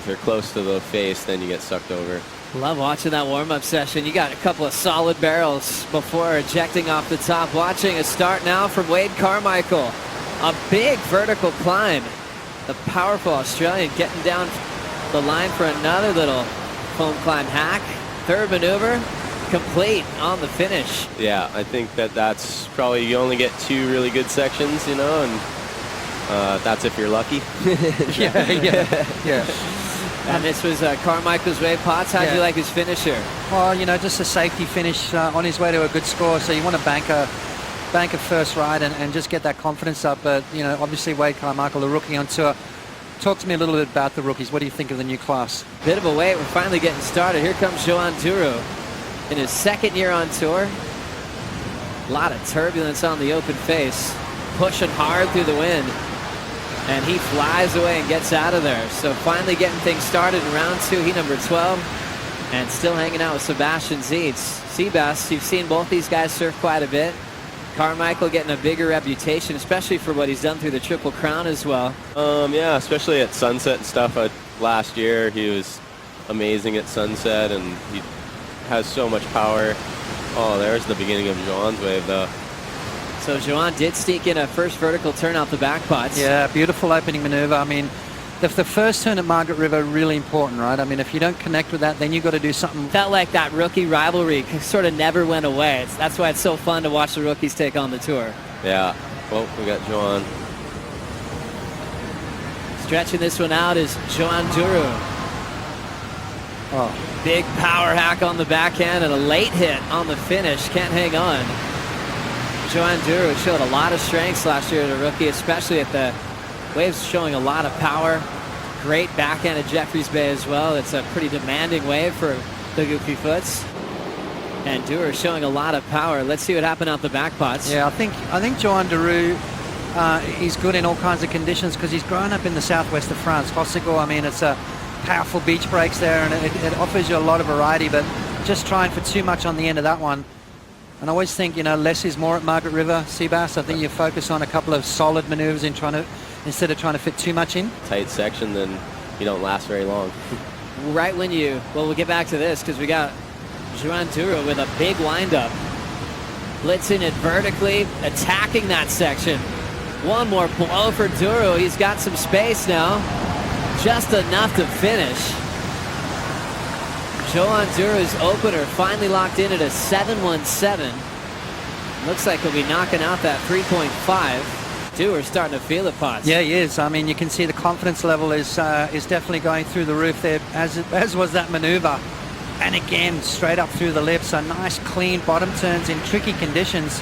or close to the face, then you get sucked over. Love watching that warm-up session. You got a couple of solid barrels before ejecting off the top. Watching a start now from Wade Carmichael. A big vertical climb. The powerful Australian getting down the line for another little foam climb hack. Third maneuver complete on the finish. Yeah, I think that's probably, you only get 2 really good sections, you know, and that's if you're lucky. Yeah. And this was Carmichael's way. Potts, how'd you like his finish here? Well, you know, just a safety finish on his way to a good score. So you want to bank a first ride and just get that confidence up. But, you know, obviously Wade Carmichael, the rookie on tour. Talk to me a little bit about the rookies. What do you think of the new class? Bit of a wait. We're finally getting started. Here comes Joan Duru in his second year on tour. A lot of turbulence on the open face. Pushing hard through the wind. And he flies away and gets out of there. So finally getting things started in round 2. He number 12. And still hanging out with Sebastian Zietz. Seabass, you've seen both these guys surf quite a bit. Carmichael getting a bigger reputation, especially for what he's done through the Triple Crown as well. Yeah, especially at Sunset and stuff. Last year, he was amazing at Sunset, and he has so much power. Oh, there's the beginning of Joan's wave, though. So Joan did sneak in a first vertical turn out the back putts. Yeah, beautiful opening maneuver. I mean, the first turn at Margaret River, really important, right? I mean, if you don't connect with that, then you've got to do something. Felt like that rookie rivalry sort of never went away. That's why it's so fun to watch the rookies take on the tour. Yeah. Well, we got Joan. Stretching this one out is Joan Duru. Oh, big power hack on the backhand and a late hit on the finish. Can't hang on. Joan Duru showed a lot of strengths last year as a rookie, especially at the waves, showing a lot of power. Great backhand at Jeffreys Bay as well. It's a pretty demanding wave for the Goofy Foots. And Duru showing a lot of power. Let's see what happened out the back putts. Yeah, I think Joan Duru is good in all kinds of conditions because he's grown up in the southwest of France. Hossigal, I mean, it's a powerful beach breaks there, and it offers you a lot of variety, but just trying for too much on the end of that one. And I always think, you know, less is more at Margaret River, Seabass. I think you focus on a couple of solid maneuvers instead of trying to fit too much in. Tight section, then you don't last very long. Right when we'll get back to this because we got Joan Duru with a big windup. Blitzing it vertically, attacking that section. One more blow for Duru. He's got some space now. Just enough to finish. Joan Duru's opener finally locked in at a 7.17. Looks like he'll be knocking out that 3.5. Duru's starting to feel it, Potts. Yeah, he is. I mean, you can see the confidence level is definitely going through the roof there, as was that maneuver. And again, straight up through the lip. So nice, clean bottom turns in tricky conditions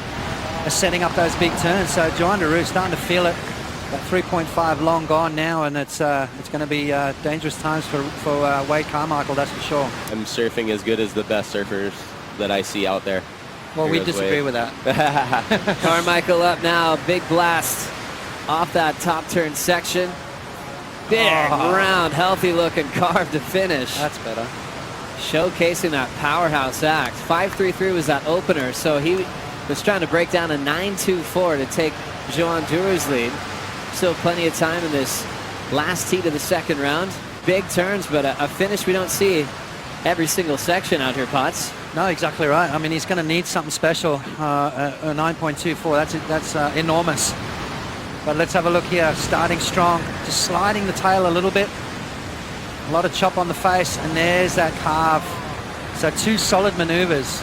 are setting up those big turns. So Joan Duru starting to feel it. That 3.5 long gone now, and it's going to be dangerous times for Wade Carmichael, that's for sure. I'm surfing as good as the best surfers that I see out there. Well, we disagree with that. Carmichael up now, big blast off that top turn section. Big, round, healthy looking carve to finish. That's better. Showcasing that powerhouse act. 5.33 was that opener, so he was trying to break down a 9.24 to take Joan Duru's lead. Still plenty of time in this last heat of the second round. Big turns, but a finish we don't see every single section out here, Potts. No, exactly right. I mean, he's going to need something special. A 9.24, that's enormous. But let's have a look here. Starting strong, just sliding the tail a little bit. A lot of chop on the face, and there's that carve. So 2 solid maneuvers.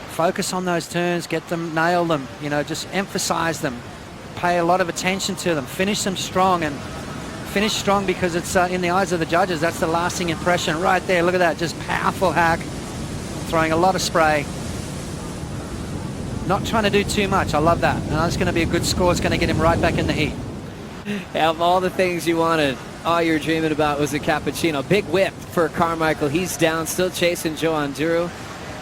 Focus on those turns, get them, nail them, you know, just emphasize them. Pay a lot of attention to them. Finish them strong, and finish strong because it's in the eyes of the judges. That's the lasting impression right there. Look at that, just powerful hack. Throwing a lot of spray. Not trying to do too much. I love that. And it's going to be a good score. It's going to get him right back in the heat. Of all the things you wanted, all you're dreaming about was a cappuccino. Big whip for Carmichael. He's down, still chasing Joan Duru.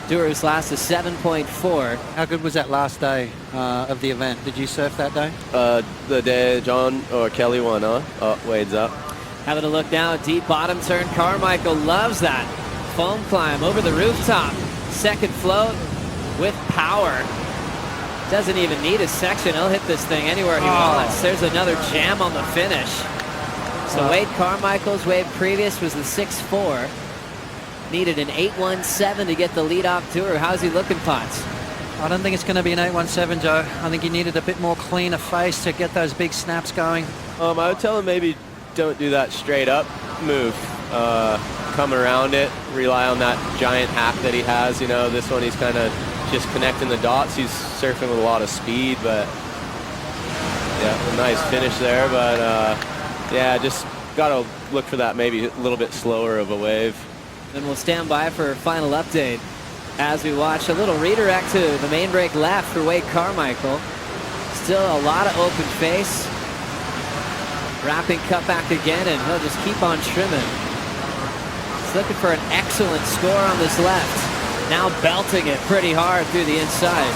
Duru's last is 7.4. How good was that last day of the event? Did you surf that day? The day John or Kelly won, huh? Oh, Wade's up. Having a look now, deep bottom turn. Carmichael loves that foam climb over the rooftop. Second float with power. Doesn't even need a section. He'll hit this thing anywhere he wants. There's another jam on the finish. So Wade Carmichael's wave previous was the 6-4. Needed an 8-1-7 to get the lead off Duru. How's he looking, Potts? I don't think it's going to be an 8-1-7, Joe. I think he needed a bit more cleaner face to get those big snaps going. I would tell him maybe don't do that straight up move. Come around it, rely on that giant hack that he has. You know, this one he's kind of just connecting the dots. He's surfing with a lot of speed, but yeah, a nice finish there. But yeah, just got to look for that maybe a little bit slower of a wave. And we'll stand by for a final update as we watch a little redirect to the main break left for Wade Carmichael. Still a lot of open face. Wrapping cutback again, and he'll just keep on trimming. He's looking for an excellent score on this left. Now belting it pretty hard through the inside.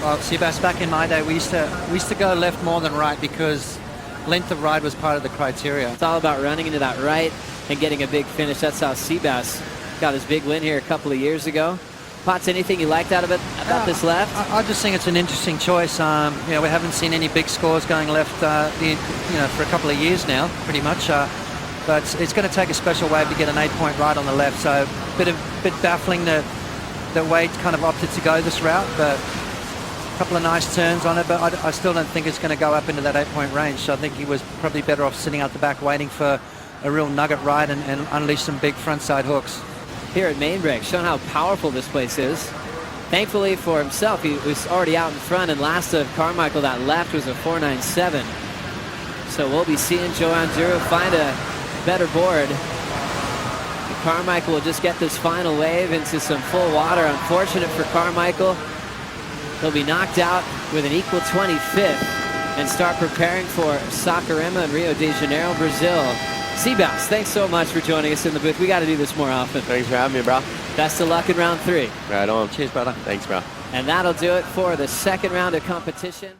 Well, Seabass, back in my day, we used to go left more than right because length of ride was part of the criteria. It's all about running into that right and getting a big finish. That's how Seabass got his big win here a couple of years ago. Potts, anything you liked out of it about this left? I just think it's an interesting choice. You know, we haven't seen any big scores going left, you know, for a couple of years now, pretty much. But it's going to take a special wave to get an 8-point ride on the left. So bit baffling that Wade kind of opted to go this route, but a couple of nice turns on it. But I still don't think it's going to go up into that 8-point range. So I think he was probably better off sitting out the back waiting for a real nugget ride and unleash some big frontside hooks. Here at main break, showing how powerful this place is. Thankfully for himself, he was already out in front, and last of Carmichael, that left was a 4.97. So we'll be seeing Joan Duru find a better board. And Carmichael will just get this final wave into some full water. Unfortunate for Carmichael. He'll be knocked out with an equal 25th and start preparing for Saquarema in Rio de Janeiro, Brazil. Seabass, thanks so much for joining us in the booth. We got to do this more often. Thanks for having me, bro. Best of luck in round 3. Right on. Cheers, brother. Thanks, bro. And that'll do it for the second round of competition.